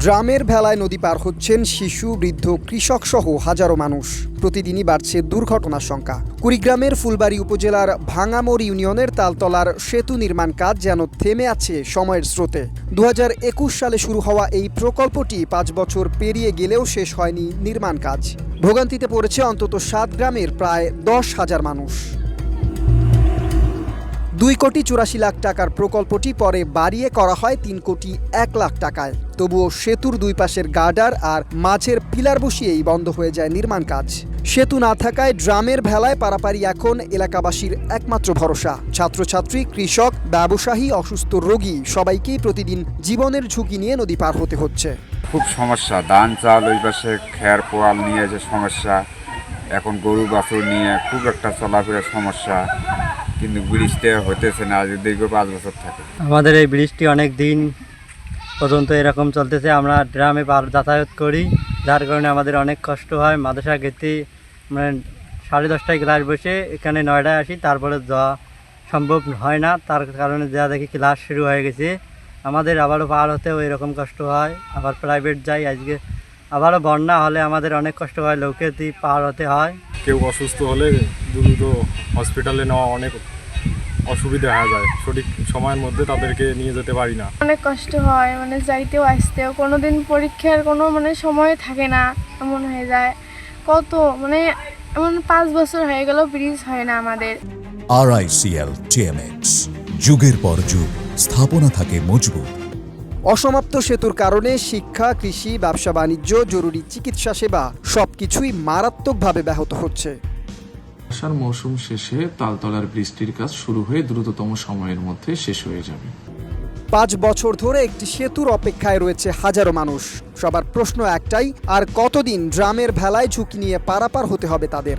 ড্রামের ভেলায় নদী পার হচ্ছেন শিশু, বৃদ্ধ, কৃষক সহ হাজারো মানুষ। প্রতিদিনই বাড়ছে দুর্ঘটনার সংখ্যা। কুড়িগ্রামের ফুলবাড়ী উপজেলার ভাঙামোড় ইউনিয়নের তালতলার সেতু নির্মাণ কাজ যেন থেমে আছে সময়ের স্রোতে। 2021 সালে শুরু হওয়া এই প্রকল্পটি 5 বছর পেরিয়ে গেলেও শেষ হয়নি নির্মাণ কাজ। ভোগান্তিতে পড়েছে অন্তত 7 গ্রামের প্রায় 10,000 মানুষ। 2,84,00,000 টাকার প্রকল্পটি পরে বাড়িয়ে করা হয় 3,01,00,000 টাকায়। তবুও সেতুর দুই পাশের গার্ডার আর মাঝের পিলার বসিয়েই বন্ধ হয়ে যায় নির্মাণ কাজ। সেতু না থাকায় ড্রামের ভেলায় পারাপারি এখন এলাকাবাসীর একমাত্র ভরসা। ছাত্রছাত্রী, কৃষক, ব্যবসায়ী, অসুস্থ রোগী সবাইকেই প্রতিদিন জীবনের ঝুঁকি নিয়ে নদী পার হতে হচ্ছে। খুব সমস্যা, ধান চাল ওই পাশে খের পোয়াল নিয়ে যে সমস্যা, এখন গরু বাছুর নিয়ে খুব একটা চলাফেরার সমস্যা। কিন্তু ব্রিজটা হতেছে না, আজ দীর্ঘ 5 বছর থাকে। আমাদের এই ব্রিজটি অনেক দিন পর্যন্ত এরকম চলতেছে। আমরা ড্রামে যাতায়াত করি, যার কারণে আমাদের অনেক কষ্ট হয়। মাদ্রাসা গেতে মানে 10:30টায় ক্লাস বসে এখানে 9টায় আসি, তারপরে যাওয়া সম্ভব হয় না। তার কারণে যা দেখি ক্লাস শুরু হয়ে গেছে, আমাদের আবারও পার হতেও এরকম কষ্ট হয়। আবার প্রাইভেট যাই, আজকে আবারও বন্যা হলে আমাদের অনেক কষ্ট হয়, লোকেতে পার হতে হয়। কেউ অসুস্থ হলে দ্রুত হসপিটালে নেওয়া অনেক অসুবিধা হয়ে যায়, সঠিক সময়ের মধ্যে তাদেরকে নিয়ে যেতে পারি না। অনেক কষ্ট হয়, যাইতেও আসতেও কোনোদিন পরীক্ষার কোনো সময় থাকে না, এমন হয়ে যায়। কত এমন 5 বছর হয়ে গেল ব্রিজ হয় না আমাদের। RICL TMX, যুগের পর যুগ স্থাপনা থাকে মজবুত। অসমাপ্ত সেতুর কারণে শিক্ষা, কৃষি, ব্যবসা বাণিজ্য, জরুরি চিকিৎসা সেবা সবকিছুই মারাত্মকভাবে ব্যাহত হচ্ছে। বর্ষার মৌসুম শেষে তালতলার ব্রিজটির কাজ শুরু হয়ে দ্রুততম সময়ের মধ্যে শেষ হয়ে যাবে। 5 বছর ধরে একটি সেতুর অপেক্ষায় রয়েছে হাজারো মানুষ। সবার প্রশ্ন একটাই, আর কতদিন ড্রামের ভেলায় ঝুঁকি নিয়ে পারাপার হতে হবে তাদের?